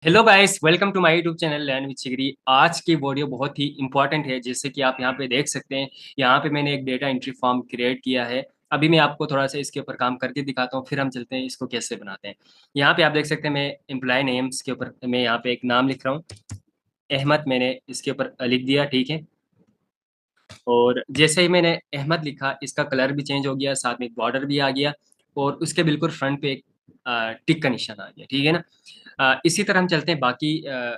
Hello guys, welcome to my YouTube channel learn with चिगरी। आज की वीडियो बहुत ही इंपॉर्टेंट है। जैसे कि आप यहाँ पे देख सकते हैं, यहाँ पे मैंने एक डेटा एंट्री फॉर्म क्रिएट किया है। अभी मैं आपको थोड़ा सा इसके ऊपर काम करके दिखाता हूँ, फिर हम चलते हैं इसको कैसे बनाते हैं। यहाँ पे आप देख सकते हैं, मैं एम्प्लॉय नेम्स के ऊपर मैं यहाँ पे एक नाम लिख रहा हूँ, अहमद। मैंने इसके ऊपर लिख दिया, ठीक है। और जैसे ही मैंने अहमद लिखा, इसका कलर भी चेंज हो गया, साथ में बॉर्डर भी आ गया, और उसके बिल्कुल फ्रंट पे एक टिक का निशान आ गया, ठीक है ना। इसी तरह हम चलते हैं बाकी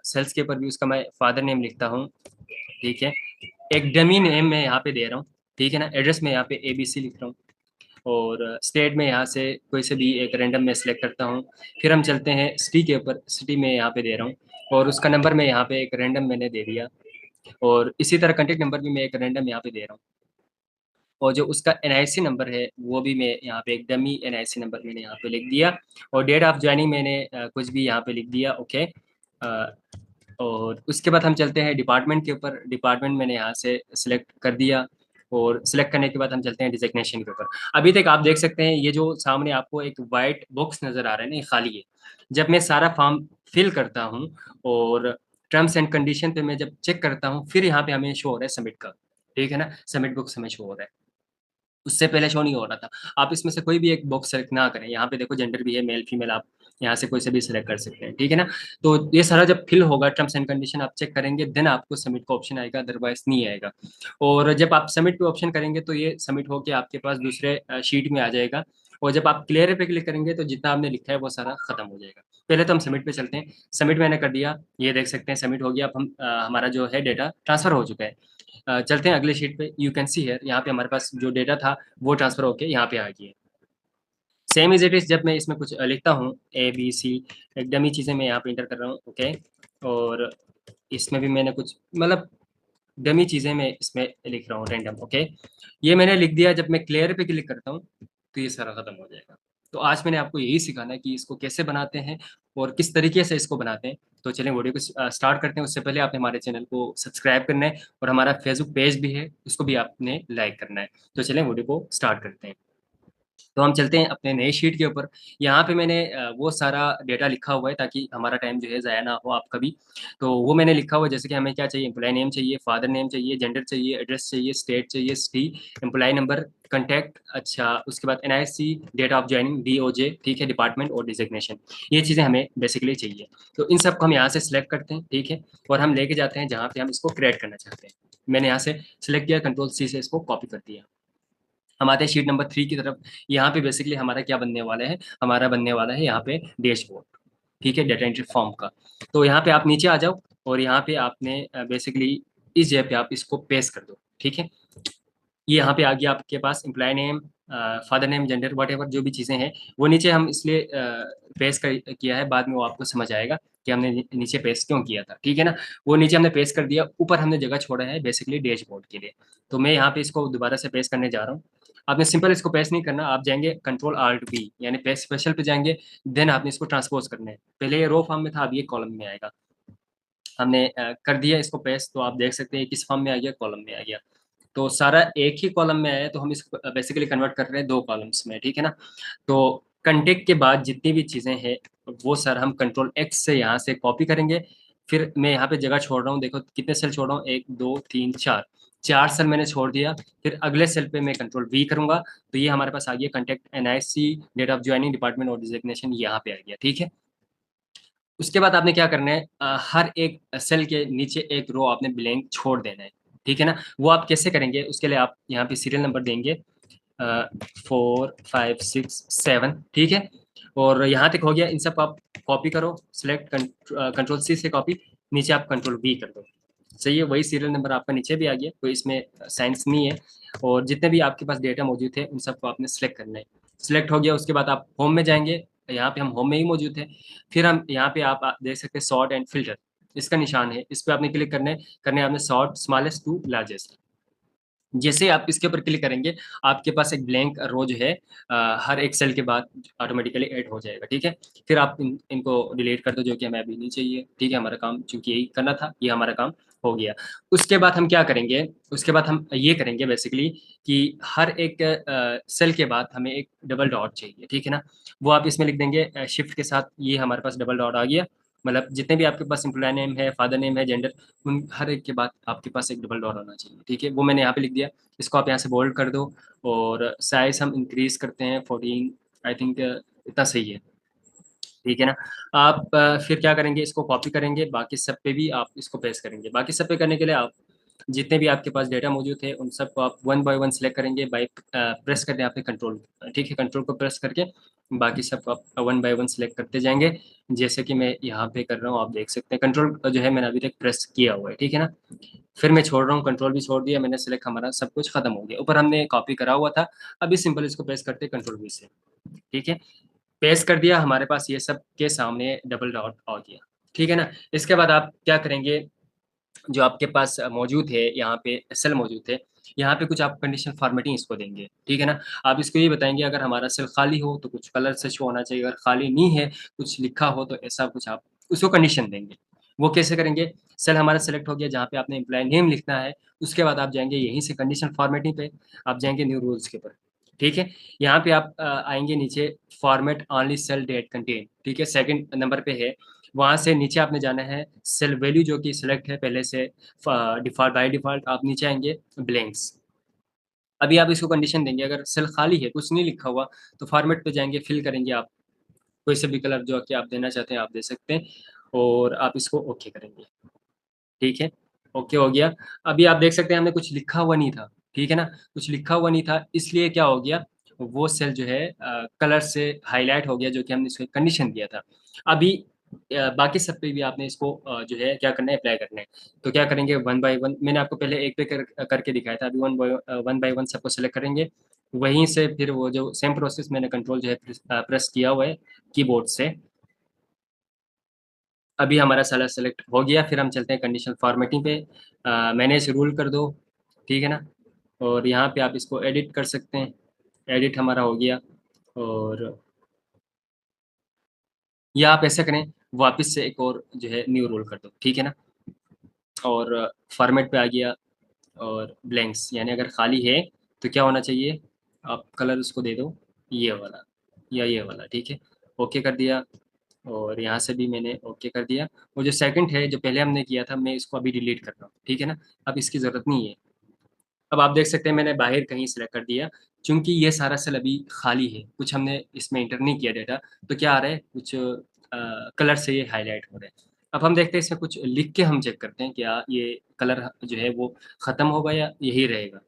सेल्स के ऊपर भी। उसका मैं फादर नेम लिखता हूँ, ठीक है। एक डमी नेम मैं यहाँ पे दे रहा हूँ, ठीक है ना। एड्रेस में यहाँ पे ABC लिख रहा हूँ, और स्टेट में यहाँ से कोई से भी एक रैंडम में सेलेक्ट करता हूँ। फिर हम चलते हैं सिटी के ऊपर, सिटी में यहाँ पे दे रहा हूँ, और उसका नंबर मैं यहाँ पे एक रैंडम मैंने दे दिया। और इसी तरह कॉन्टेक्ट नंबर भी मैं एक रैंडम यहाँ पे दे रहा हूँ। और जो उसका NIC नंबर है वो भी मैं यहाँ पे एक डमी NIC नंबर मैंने यहाँ पे लिख दिया। और डेट ऑफ ज्वाइनिंग मैंने कुछ भी यहाँ पे लिख दिया, ओके। और उसके बाद हम चलते हैं डिपार्टमेंट के ऊपर। डिपार्टमेंट मैंने यहाँ से सिलेक्ट कर दिया, और सिलेक्ट करने के बाद हम चलते हैं डिजिग्नेशन के ऊपर। अभी तक आप देख सकते हैं, ये जो सामने आपको एक वाइट बॉक्स नजर आ रहा है ना, ये खाली है। जब मैं सारा फॉर्म फिल करता हूँ और टर्म्स एंड कंडीशन पे मैं जब चेक करता हूँ, फिर यहाँ पे हमें शो हो रहा है सबमिट का, ठीक है ना। सबमिट बुक्स हमें शो हो रहा है, उससे पहले शो नहीं हो रहा था। आप इसमें से कोई भी एक बॉक्स सेलेक्ट ना करें। यहाँ पे देखो जेंडर भी है, मेल फीमेल, आप यहाँ से कोई से भी सिलेक्ट कर सकते हैं, ठीक है ना। तो ये सारा जब फिल होगा, टर्म्स एंड कंडीशन आप चेक करेंगे, देन आपको सबमिट का ऑप्शन आएगा, अदरवाइज नहीं आएगा। और जब आप सबमिट पे ऑप्शन करेंगे तो ये सबमिट होके आपके पास दूसरे शीट में आ जाएगा। और जब आप क्लियर पे क्लिक करेंगे तो जितना आपने लिखा है वो सारा खत्म हो जाएगा। पहले तो हम सबमिट पे चलते हैं। सबमिट मैंने कर दिया, ये देख सकते हैं सबमिट हो गया। अब हम हमारा जो है डेटा ट्रांसफर हो चुका है। चलते हैं अगले शीट पे। यू कैन सी हियर, यहाँ पे हमारे पास जो डेटा था वो ट्रांसफर होके यहाँ पे आ गया। सेम इज इट इज, जब मैं इसमें कुछ लिखता हूँ ABC, एकदम ही चीज़ें मैं यहाँ पे इंटर कर रहा हूँ, ओके। और इसमें भी मैंने कुछ मतलब डमी चीज़ें मैं इसमें लिख रहा हूँ, रैंडम, ओके। ये मैंने लिख दिया। जब मैं क्लियर पे क्लिक करता हूँ तो ये सारा खत्म हो जाएगा। तो आज मैंने आपको यही सिखाना है कि इसको कैसे बनाते हैं और किस तरीके से इसको बनाते हैं। तो चलिए वीडियो को स्टार्ट करते हैं। उससे पहले आपने हमारे चैनल को सब्सक्राइब करना है, और हमारा फेसबुक पेज भी है, उसको भी आपने लाइक करना है। तो चलिए वीडियो को स्टार्ट करते हैं। तो हम चलते हैं अपने नए शीट के ऊपर। यहाँ पे मैंने वो सारा डेटा लिखा हुआ है ताकि हमारा टाइम जो है ज़ाया ना हो आपका भी। तो वो मैंने लिखा हुआ है, जैसे कि हमें क्या चाहिए, एम्प्लॉय नेम चाहिए, फादर नेम चाहिए, जेंडर चाहिए, एड्रेस चाहिए, स्टेट चाहिए, सिटी, एम्प्लॉय नंबर, कंटैक्ट, अच्छा उसके बाद NIC, date of joining DOJ, ठीक है, डिपार्टमेंट और डिजिग्नेशन। ये चीज़ें हमें बेसिकली चाहिए। तो इन सबको हम यहाँ से सिलेक्ट करते हैं, ठीक है। और हम लेके जाते हैं जहाँ पे हम इसको क्रिएट करना चाहते हैं। मैंने यहाँ से सिलेक्ट किया, Ctrl+C से इसको कॉपी कर दिया। हम आते हैं शीट नंबर 3 की तरफ। यहाँ पे बेसिकली हमारा क्या बनने वाला है, हमारा बनने वाला है यहाँ पे डैशबोर्ड, ठीक है, डेटा एंट्री फॉर्म का। तो यहाँ पे आप नीचे आ जाओ, और यहाँ पे आपने बेसिकली इस जगह पे आप इसको पेस्ट कर दो, ठीक है। ये यहाँ पे आ गया आपके पास employ name, father name, gender, whatever जो भी चीज़ें हैं वो नीचे हम इसलिए पेस्ट कर किया है, बाद में वो आपको समझ आएगा कि हमने नीचे पेस्ट क्यों किया था, ठीक है ना। वो नीचे हमने पेस्ट कर दिया, ऊपर हमने जगह छोड़ा है बेसिकली डैशबोर्ड के लिए। तो मैं यहाँ पे इसको दोबारा से पेस्ट करने जा रहा हूँ। आपने सिंपल इसको पेस्ट नहीं करना, आप जाएंगे Ctrl+Alt+V, यानी पेस्ट स्पेशल पे जाएंगे। देन आपने इसको ट्रांसपोज करना है। पहले ये रो फॉर्म में था, अब ये कॉलम में आएगा। हमने कर दिया इसको पेस्ट, तो आप देख सकते हैं किस फॉर्म में आ गया, कॉलम में आ गया। तो सारा एक ही कॉलम में आया, तो हम इसको बेसिकली कन्वर्ट कर रहे हैं दो कॉलम्स में, ठीक है ना। तो कंटेक्ट के बाद जितनी भी चीज़ें हैं वो सर हम Ctrl+X से यहाँ से कॉपी करेंगे। फिर मैं यहाँ पे जगह छोड़ रहा हूँ, देखो कितने सेल छोड़ रहा हूँ, 1 2 3 4, 4 सेल मैंने छोड़ दिया। फिर अगले सेल पे मैं Ctrl+V करूंगा, तो ये हमारे पास आ गया contact, NIC, date of joining, department और डिजिग्नेशन, यहाँ पे आ गया, ठीक है। उसके बाद आपने क्या करना है, हर एक सेल के नीचे एक रो आपने ब्लैंक छोड़ देना है, ठीक है ना। वो आप कैसे करेंगे, उसके लिए आप यहाँ पे सीरियल नंबर देंगे 4 5 6 7, ठीक है। और यहाँ तक हो गया। इन सब आप कॉपी करो, सिलेक्ट Ctrl+C से कॉपी, नीचे आप Ctrl+V कर दो। सही है, वही सीरियल नंबर आपका नीचे भी आ गया, कोई इसमें साइंस नहीं है। और जितने भी आपके पास डेटा मौजूद थे उन सबको आपने सेलेक्ट करना है। सिलेक्ट हो गया, उसके बाद आप होम में जाएंगे। यहाँ पे हम होम में ही मौजूद है। फिर हम यहाँ पे आप देख सकते हैं सॉर्ट एंड फिल्टर, इसका निशान है, इस पर आपने क्लिक करने आपने सॉर्ट स्मॉलेस्ट टू लार्जेस्ट। जैसे आप इसके ऊपर क्लिक करेंगे, आपके पास एक ब्लैंक रो जो है हर एक सेल के बाद ऑटोमेटिकली ऐड हो जाएगा, ठीक है। फिर आप इनको डिलीट कर दो, जो कि हमें अभी नहीं चाहिए, ठीक है। हमारा काम चूंकि यही करना था, ये हमारा काम हो गया। उसके बाद हम क्या करेंगे, उसके बाद हम ये करेंगे बेसिकली कि हर एक सेल के बाद हमें एक डबल डॉट चाहिए, ठीक है ना। वो आप इसमें लिख देंगे शिफ्ट के साथ, ये हमारे पास डबल डॉट आ गया। मतलब जितने भी आपके पास एम्प्लॉय नेम है, फादर नेम है, जेंडर, उन हर एक के बाद आपके पास एक डबल डोर होना चाहिए, ठीक है? वो मैंने यहाँ पे लिख दिया। इसको आप यहाँ से बोल्ड कर दो और साइज़ हम इंक्रीज़ करते हैं 14, आई थिंक इतना सही है, ठीक है ना? आप फिर क्या करेंगे, इसको कॉपी करेंगे, बाकी सब पे भी आप इसको पेस्ट करेंगे। बाकी सब पे करने के लिए आप जितने भी आपके पास डेटा मौजूद है, उन सबको आप वन बाय वन सिलेक्ट करेंगे बाय प्रेस करते हैं आपने कंट्रोल, ठीक है? कंट्रोल को प्रेस करके बाकी सबको आप वन बाय वन सिलेक्ट करते जाएँगे। जैसे कि मैं यहाँ पे कर रहा हूँ, आप देख सकते हैं कंट्रोल जो है मैंने अभी तक प्रेस किया हुआ है, ठीक है ना? फिर मैं छोड़ रहा हूँ, कंट्रोल भी छोड़ दिया मैंने सिलेक्ट, हमारा सब कुछ खत्म हो गया। ऊपर हमने कॉपी करा हुआ था, अभी सिंपल इसको प्रेस करते हैं कंट्रोल वी से, ठीक है? पेस्ट कर दिया, हमारे पास ये सब के सामने डबल डॉट आ गया, ठीक है ना? इसके बाद आप क्या करेंगे, जो आपके पास मौजूद है, यहाँ पे सेल मौजूद है, यहाँ पे कुछ आप कंडीशन फॉर्मेटिंग इसको देंगे, ठीक है ना? आप इसको ये बताएँगे अगर हमारा सेल खाली हो तो कुछ कलर से शो होना चाहिए, अगर खाली नहीं है, कुछ लिखा हो तो ऐसा कुछ आप उसको कंडीशन देंगे। वो कैसे करेंगे? सेल हमारा सेलेक्ट हो गया जहाँ पे आपने एम्प्लॉयी नेम लिखना है, उसके बाद आप जाएँगे यहीं से कंडीशन फॉर्मेटिंग पे, आप जाएँगे न्यू रूल्स के ऊपर, ठीक है? यहाँ पे आप आएँगे नीचे format only cell date contain, ठीक है? सेकंड नंबर पे है, वहाँ से नीचे आपने जाना है सेल वैल्यू जो कि सिलेक्ट है पहले से डिफ़ॉल्ट बाय डिफ़ॉल्ट आप नीचे आएँगे ब्लैंक्स। अभी आप इसको कंडीशन देंगे अगर सेल खाली है, कुछ नहीं लिखा हुआ, तो फॉर्मेट पे जाएँगे, फिल करेंगे आप, कोई से भी कलर जो कि आप देना चाहते हैं आप दे सकते हैं और आप इसको ओके करेंगे, ठीक है? ओके हो गया। अभी आप देख सकते हैं हमने कुछ लिखा हुआ नहीं था, ठीक है ना? कुछ लिखा हुआ नहीं था इसलिए क्या हो गया, वो सेल जो है कलर से हाइलाइट हो गया जो कि हमने इसमें कंडीशन दिया था। अभी बाकी सब पे भी आपने इसको जो है क्या करना है अप्लाई करना है। तो क्या करेंगे वन बाय वन मैंने आपको पहले एक पे करके दिखाया था, अभी वन बाय वन सबको सेलेक्ट करेंगे। वहीं से फिर वो जो सेम प्रोसेस मैंने कंट्रोल जो है प्रेस किया हुआ है कीबोर्ड से, अभी हमारा सारा सेलेक्ट हो गया, फिर हम चलते हैं कंडीशन फॉर्मेटिंग पे। मैनेज रूल कर दो, ठीक है ना? और यहाँ पे आप इसको एडिट कर सकते हैं, एडिट हमारा हो गया और या आप ऐसा करें, वापस से एक और जो है न्यू रूल कर दो, ठीक है ना? और फॉर्मेट पे आ गया और ब्लैंक्स यानी अगर खाली है, तो क्या होना चाहिए, आप कलर उसको दे दो ये वाला या ये वाला, ठीक है? ओके कर दिया और यहाँ से भी मैंने ओके कर दिया और जो सेकंड है, जो पहले हमने किया था, मैं इसको अभी डिलीट कर रहा हूँ, ठीक है ना? अब इसकी ज़रूरत नहीं है। अब आप देख सकते हैं मैंने बाहर कहीं सेलेक्ट कर दिया, चूँकि ये सारा सेल अभी खाली है, कुछ हमने इसमें एंटर नहीं किया डेटा, तो क्या आ रहा है, कुछ कलर से ये हाइलाइट हो रहा है। अब हम देखते हैं इसमें कुछ लिख के हम चेक करते हैं, क्या ये कलर जो है वो ख़त्म होगा या यही रहेगा?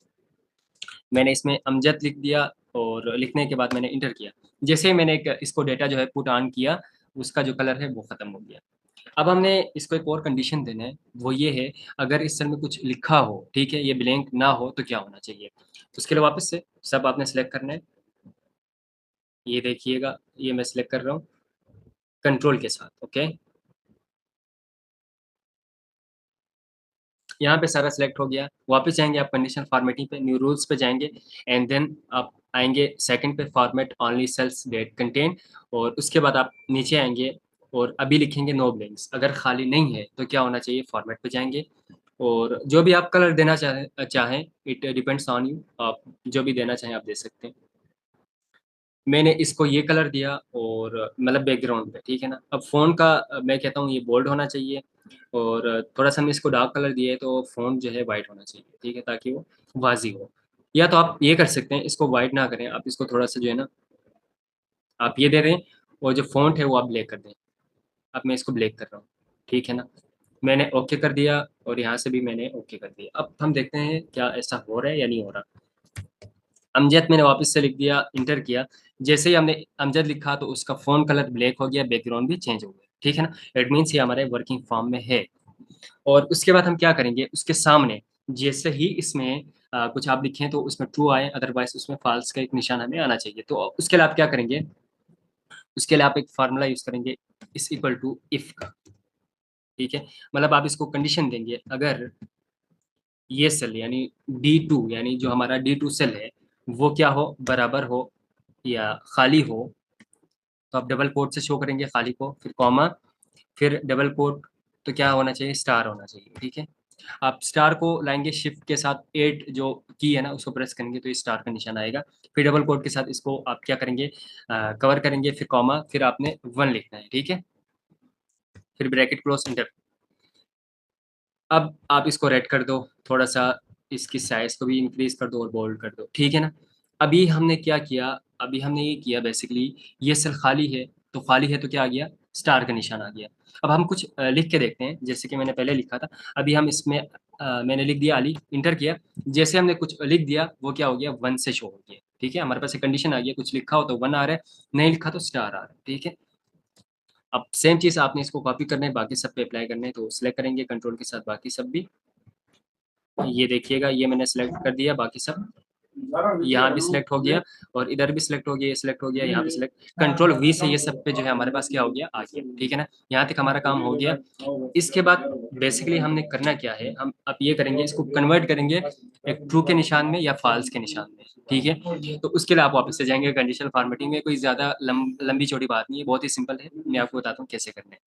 मैंने इसमें अमजद लिख दिया और लिखने के बाद मैंने एंटर किया। जैसे ही मैंने एक इसको डेटा जो है पुट ऑन किया, उसका जो कलर है वो ख़त्म हो गया। अब हमने इसको एक और कंडीशन देना है, वो ये है अगर इस सेल में कुछ लिखा हो, ठीक है, ये ब्लैंक ना हो तो क्या होना चाहिए? उसके लिए वापस से सब आपने सेलेक्ट करना है। ये देखिएगा, ये मैं सेलेक्ट कर रहा हूँ कंट्रोल के साथ, ओके? यहाँ पे सारा सेलेक्ट हो गया, वापस जाएँगे आप कंडीशन फॉर्मेटिंग पे, न्यू रूल्स पे जाएँगे एंड देन आप आएँगे सेकंड पे format only cells that contain और उसके बाद आप नीचे आएँगे और अभी लिखेंगे नो ब्लैंक्स, अगर खाली नहीं है तो क्या होना चाहिए, फॉर्मेट पे जाएँगे और जो भी आप कलर देना चाहें इट डिपेंड्स ऑन यू, आप जो भी देना चाहें आप दे सकते हैं। मैंने इसको ये कलर दिया और मतलब बैकग्राउंड पे, ठीक है ना? अब फ़ॉन्ट का मैं कहता हूँ ये बोल्ड होना चाहिए और थोड़ा-सा हमने इसको डार्क कलर दिया है तो फ़ॉन्ट जो है व्हाइट होना चाहिए, ठीक है? ताकि वो वाज़ी हो। या तो आप ये कर सकते हैं, इसको व्हाइट ना करें, आप इसको थोड़ा-सा जो है ना, आप ये दे दें और जो फ़ॉन्ट है वो आप ब्लैक कर दें। अब मैं इसको ब्लैक कर रहा हूँ, ठीक है ना? मैंने ओके कर दिया और यहाँ से भी मैंने ओके कर दिया। अब हम देखते हैं क्या ऐसा हो रहा है या नहीं हो रहा। अमजद मैंने वापस से लिख दिया, एंटर किया। जैसे ही हमने अमजद लिखा तो उसका फ़ॉन्ट कलर ब्लैक हो गया, बैकग्राउंड भी चेंज हो गया, ठीक है ना? इट मीन्स ये हमारे वर्किंग फॉर्म में है और उसके बाद हम क्या करेंगे, उसके सामने जैसे ही इसमें कुछ आप लिखें तो उसमें ट्रू आए, अदरवाइज़ उसमें फ़ॉल्स का एक निशान हमें आना चाहिए। तो उसके लिए आप क्या करेंगे, उसके लिए आप एक फ़ॉर्मूला यूज़ करेंगे इज़ इक्वल टू इफ का, ठीक है? मतलब आप इसको कंडीशन देंगे, अगर ये सेल यानी D2 यानी जो हमारा D2 सेल है, वो क्या हो, बराबर हो या खाली हो, तो आप डबल कोट से शो करेंगे खाली को, फिर कॉमा, फिर डबल कोट, तो क्या होना चाहिए, स्टार होना चाहिए, ठीक है? आप स्टार को लाएँगे शिफ्ट के साथ 8 जो की है ना, उसको प्रेस करेंगे तो ये स्टार का निशान आएगा। फिर डबल कोट के साथ इसको आप क्या करेंगे कवर करेंगे, फिर कॉमा, फिर आपने 1 लिखना है, ठीक है? फिर ब्रैकेट क्लोज, इंटर। अब आप इसको रेड कर दो, थोड़ा-सा इसकी साइज़ को भी इंक्रीज़ कर दो और बोल्ड कर दो, ठीक है ना? अभी हमने क्या किया, अभी हमने ये किया बेसिकली, ये सेल खाली है, तो खाली है तो क्या आ गया? स्टार का निशान आ गया। अब हम कुछ लिख के देखते हैं, जैसे कि मैंने पहले लिखा था। अभी हम इसमें मैंने लिख दिया अली, इंटर किया। जैसे हमने कुछ लिख दिया, वो क्या हो गया? 1 से शो हो गया, ठीक है? हमारे पास एक कंडीशन आ गई है, कुछ लिखा हो तो 1 आ रहा है, नहीं लिखा तो स्टार आ रहा है, ठीक है? अब सेम चीज़ आपने इसको कॉपी करना है, बाकी सब पे अप्लाई करना है, तो सिलेक्ट करेंगे कंट्रोल के साथ बाकी सब भी। ये देखिएगा, ये मैंने सेलेक्ट कर दिया, बाकी सब यहाँ भी सिलेक्ट हो गया और इधर भी सिलेक्ट हो गया, ये सिलेक्ट हो गया, यहाँ पे सिलेक्ट, कंट्रोल वी से ये सब पे जो है हमारे पास क्या हो गया? आ गया, ठीक है ना? यहाँ तक हमारा काम हो गया। इसके बाद बेसिकली हमने करना क्या है, हम अब ये करेंगे, इसको कन्वर्ट करेंगे एक ट्रू के निशान में या फॉल्स के निशान में, ठीक है? तो उसके लिए आप वापस से जाएंगे कंडीशनल फॉर्मेटिंग में। कोई ज़्यादा लंबी चौड़ी बात नहीं है, बहुत ही सिंपल है। मैं आपको बताता हूँ कैसे करना है।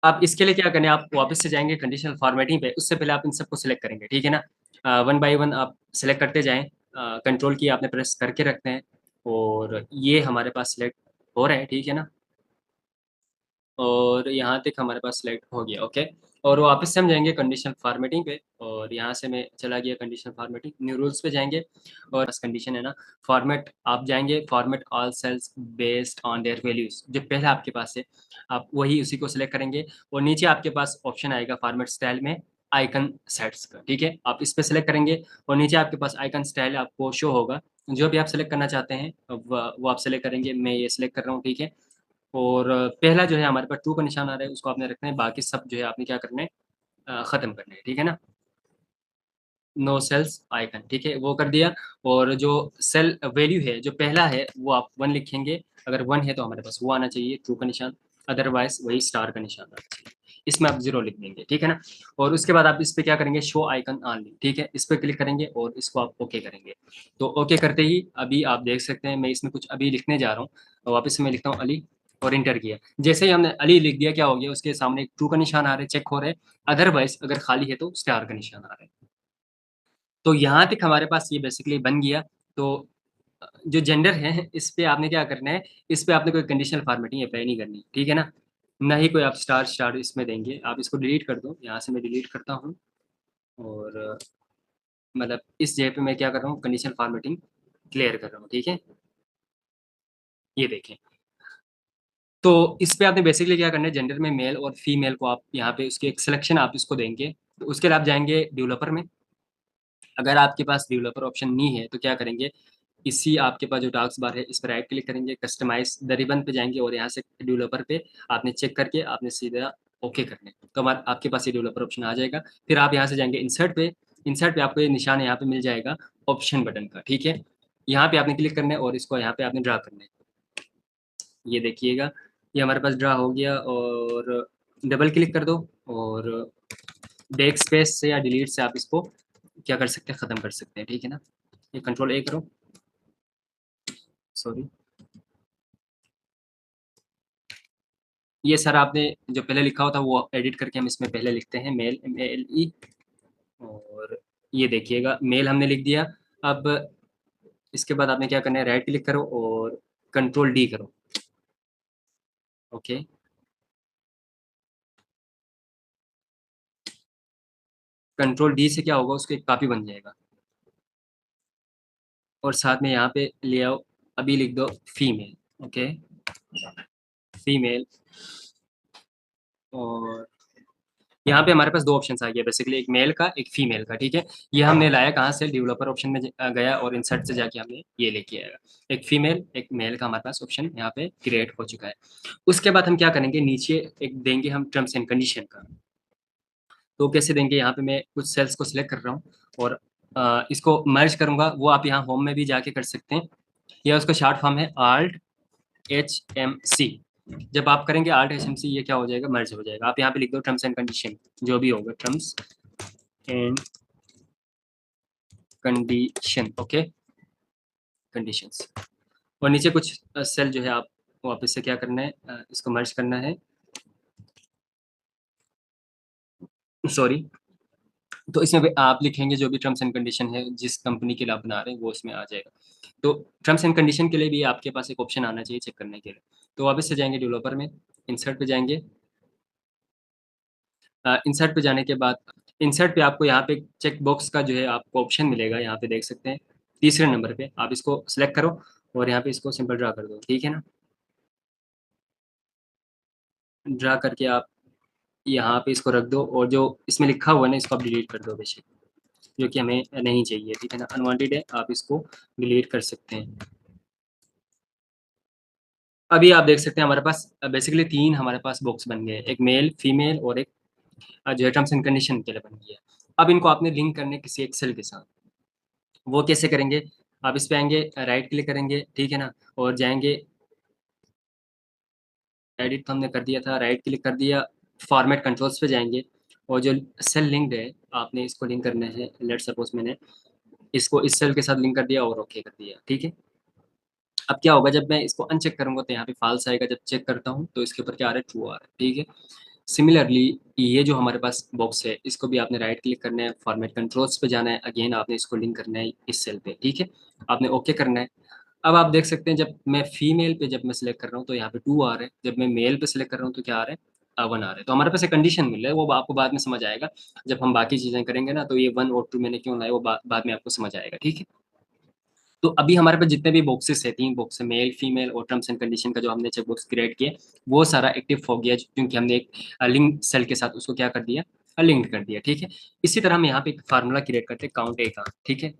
आप इसके लिए क्या करना है, आप वापस से जाएँगे कंडीशनल फॉर्मेटिंग पे, उससे पहले आप इन सबको सिलेक्ट करेंगे, ठीक है ना? वन बाय वन आप सिलेक्ट करते जाएँ, कंट्रोल की आपने प्रेस करके रखना है और ये हमारे पास सिलेक्ट हो रहा है, ठीक है ना? और यहाँ तक हमारे पास सिलेक्ट हो गया, ओके। और वापस से हम जाएँगे कंडीशनल फॉर्मेटिंग पे और यहाँ से मैं चला गया कंडीशनल फॉर्मेटिंग, न्यू रूल्स पे जाएँगे और बस कंडीशन है ना, फॉर्मेट आप जाएँगे, format all cells based on their values, जो पहले आपके पास है, आप वही उसी को सिलेक्ट करेंगे और नीचे आपके पास ऑप्शन आएगा फॉर्मेट स्टाइल में आइकन सेट्स का, ठीक है? आप इस पे सिलेक्ट करेंगे और नीचे आपके पास आइकन स्टाइल आपको शो होगा, जो भी आप सिलेक्ट करना चाहते हैं, वो आप सिलेक्ट करेंगे। मैं ये सिलेक्ट कर रहा हूँ, ठीक है? और पहला जो है हमारे पास ट्रू का निशान आ रहा है, उसको आपने रखना है, बाकी सब जो है आपने क्या करना है, ख़त्म करना है, ठीक है ना? नो सेल्स आइकन, ठीक है? वो कर दिया और जो सेल वैल्यू है, जो पहला है, वो आप 1 लिखेंगे, अगर 1 है तो हमारे पास वो आना चाहिए ट्रू का निशान, अदरवाइज़ वही स्टार का निशान आना चाहिए। इसमें आप 0 लिख देंगे, ठीक है ना? और उसके बाद आप इस पे क्या करेंगे, शो आइकन ऑनली, ठीक है? इस पे क्लिक करेंगे और इसको आप ओके करेंगे। तो ओके करते ही अभी आप देख सकते हैं, मैं इसमें कुछ अभी लिखने जा रहा हूँ, वापस से मैं लिखता हूँ अली और एंटर किया। जैसे ही हमने अली लिख दिया, क्या हो गया, उसके सामने एक ट्रू का निशान आ रहा है, चेक हो रहा है, अदरवाइज़ अगर खाली है तो स्टार का निशान आ रहा है। तो यहाँ तक हमारे पास ये बेसिकली बन गया। तो जो जेंडर है, इस पे आपने क्या करना है, इस पे आपने कोई कंडीशनल फॉर्मेटिंग अप्लाई नहीं करनी, ठीक है ना? ना ही कोई आप स्टार इसमें देंगे, आप इसको डिलीट कर दो, यहाँ से मैं डिलीट करता हूँ और मतलब इस जगह पे मैं क्या कर रहा हूँ, कंडीशनल फॉर्मेटिंग क्लियर कर रहा हूँ, ठीक है? ये देखें। तो इस पे आपने बेसिकली क्या करना है, जेंडर में मेल और फीमेल को आप यहाँ पे उसकी एक सिलेक्शन आप इसको देंगे। तो उसके लिए आप जाएँगे डेवलपर में, अगर आपके पास डेवलपर ऑप्शन नहीं है, तो क्या करेंगे, इसी आपके पास जो टास्क बार है, इस पे राइट क्लिक करेंगे, कस्टमाइज़ द रिबन पे जाएँगे और यहाँ से डेवलपर पे आपने चेक करके आपने सीधा ओके करना है। तो आपके पास ये डेवलपर ऑप्शन आ जाएगा। फिर आप यहाँ से जाएँगे इंसर्ट पे आपको ये निशान यहाँ पे मिल जाएगा ऑप्शन बटन का, ठीक है? यहाँ पे आपने क्लिक करना है और इसको यहाँ पे आपने ड्रा करना है। ये देखिएगा, ये हमारे पास ड्रा हो गया और डबल क्लिक कर दो और बैक स्पेस से या डिलीट से आप इसको क्या कर सकते हैं, खत्म कर सकते हैं, ठीक है ना? ये कंट्रोल ए करो, सॉरी। ये सर आपने जो पहले लिखा होता वो एडिट करके हम इसमें पहले लिखते हैं, मेल MELE और ये देखिएगा मेल हमने लिख दिया। अब इसके बाद आपने क्या करना है, राइट क्लिक करो और कंट्रोल डी करो, ओके। कंट्रोल डी से क्या होगा, उसकी एक कॉपी बन जाएगा और साथ में यहाँ पे ले आओ, अभी लिख दो फीमेल, ओके, फीमेल। और यहाँ पे हमारे पास 2 ऑप्शंस आ गए बेसिकली, एक मेल का, एक फीमेल का, ठीक है? ये हमने लाया कहाँ से, डेवलपर ऑप्शन में गया और इंसर्ट से जाके हमने ये लेके आया। एक फीमेल, एक मेल का हमारे पास ऑप्शन यहाँ पे क्रिएट हो चुका है। उसके बाद हम क्या करेंगे, नीचे एक देंगे हम टर्म्स एंड कंडीशन का। तो कैसे देंगे, यहाँ पे मैं कुछ सेल्स को सिलेक्ट कर रहा हूँ और इसको मर्ज करूँगा, वो आप यहाँ होम में भी जाके कर सकते हैं या उसका शॉर्ट फॉर्म है ALT HMC। जब आप करेंगे ALT HMC, ये क्या हो जाएगा, मर्ज हो जाएगा। आप यहाँ पे लिख दो टर्म्स एंड कंडीशन, जो भी होगा terms and condition, okay, conditions. और नीचे कुछ सेल जो है आप वापस से क्या करना है, इसको मर्ज करना है, सॉरी। तो इसमें आप लिखेंगे जो भी टर्म्स एंड कंडीशन है, जिस कंपनी के लिए आप बना रहे हैं वो इसमें आ जाएगा। तो टर्म्स एंड कंडीशन के लिए भी आपके पास एक ऑप्शन आना चाहिए चेक करने के लिए। तो वापस से जाएँगे डेवलपर में, इंसर्ट पे जाएँगे। इंसर्ट पे जाने के बाद इंसर्ट पे आपको यहाँ पे चेक बॉक्स का जो है आपको ऑप्शन मिलेगा, यहाँ पे देख सकते हैं, तीसरे नंबर पे आप इसको सिलेक्ट करो और यहाँ पे इसको सिंपल ड्रा कर दो, ठीक है ना? ड्रा करके आप यहाँ पे इसको रख दो और जो इसमें लिखा हुआ है ना, इसको आप डिलीट कर दो बेशक, जो कि हमें नहीं चाहिए, ठीक है ना? अनवांटेड है, आप इसको डिलीट कर सकते हैं। अभी आप देख सकते हैं हमारे पास बेसिकली 3 हमारे पास बॉक्स बन गए हैं, एक मेल, फीमेल और एक जो है टर्म्स एंड कंडीशन के लिए बन गया है। अब इनको आपने लिंक करने किसी एक सेल के साथ, वो कैसे करेंगे? आप इस पे आएँगे, राइट क्लिक करेंगे, ठीक है ना? और जाएँगे, एडिट तो हमने कर दिया था, राइट क्लिक कर दिया, फॉर्मेट कंट्रोल्स पे जाएँगे और जो सेल लिंक्ड है, आपने इसको लिंक करना है। लेट्स सपोज़ मैंने इसको इस सेल के साथ लिंक कर दिया और ओके कर दिया, ठीक है? अब क्या होगा जब मैं इसको अनचेक करूँगा तो यहाँ पे फ़ॉल्स आएगा, जब चेक करता हूँ तो इसके ऊपर क्या आ रहा है? ट्रू आ रहा है, ठीक है? सिमिलरली ये जो हमारे पास बॉक्स है, इसको भी आपने राइट क्लिक करना है, फॉर्मेट कंट्रोल्स पे जाना है, अगेन आपने इसको लिंक करना है इस सेल पे, ठीक है? आपने ओके करना है। अब आप देख सकते हैं जब मैं फीमेल पे जब मैं सिलेक्ट कर रहा हूँ तो यहाँ पे 2 आ रहा है, जब मैं मेल पे सिलेक्ट कर रहा हूँ तो क्या आ रहा है? 1 आ रहा है। तो हमारे पास एक कंडीशन मिल रहा है, वो आपको बाद में समझ आएगा। जब हम बाकी चीज़ें करेंगे ना तो ये 1 और 2 मैंने क्यों लाए वो बाद में आपको समझ आएगा, ठीक है? तो अभी हमारे पास जितने भी बॉक्सेस है, 3 बॉक्स है, मेल, फीमेल और टर्म्स एंड कंडीशन का जो हमने चेक बॉक्स क्रिएट किया, वो सारा एक्टिव हो गया क्योंकि हमने एक लिंक सेल के साथ उसको क्या कर दिया? लिंक्ड कर दिया, ठीक है? इसी तरह हम यहाँ पे एक फार्मूला क्रिएट करते हैं काउंट ए का, ठीक है?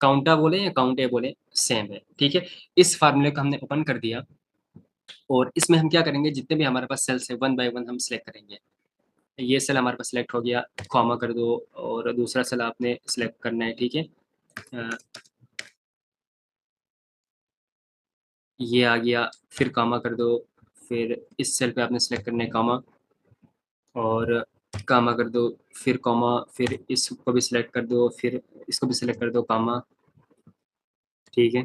काउंटा बोले या काउंट ए बोले, सेम है, ठीक है? इस फार्मूले को हमने ओपन कर दिया और इसमें हम क्या करेंगे, जितने भी हमारे पास सेल्स है, 1 बाय 1 हम सिलेक्ट करेंगे। ये सेल हमारे पास सिलेक्ट हो गया, कॉमा कर दो और दूसरा सेल आपने सिलेक्ट करना है, ठीक है? अ, ये आ गया, फिर कॉमा कर दो, फिर इस सेल पे आपने सिलेक्ट करना है कॉमा और कॉमा कर दो, फिर कॉमा, फिर इसको भी सिलेक्ट कर दो, फिर इसको भी सिलेक्ट कर दो कॉमा, ठीक है?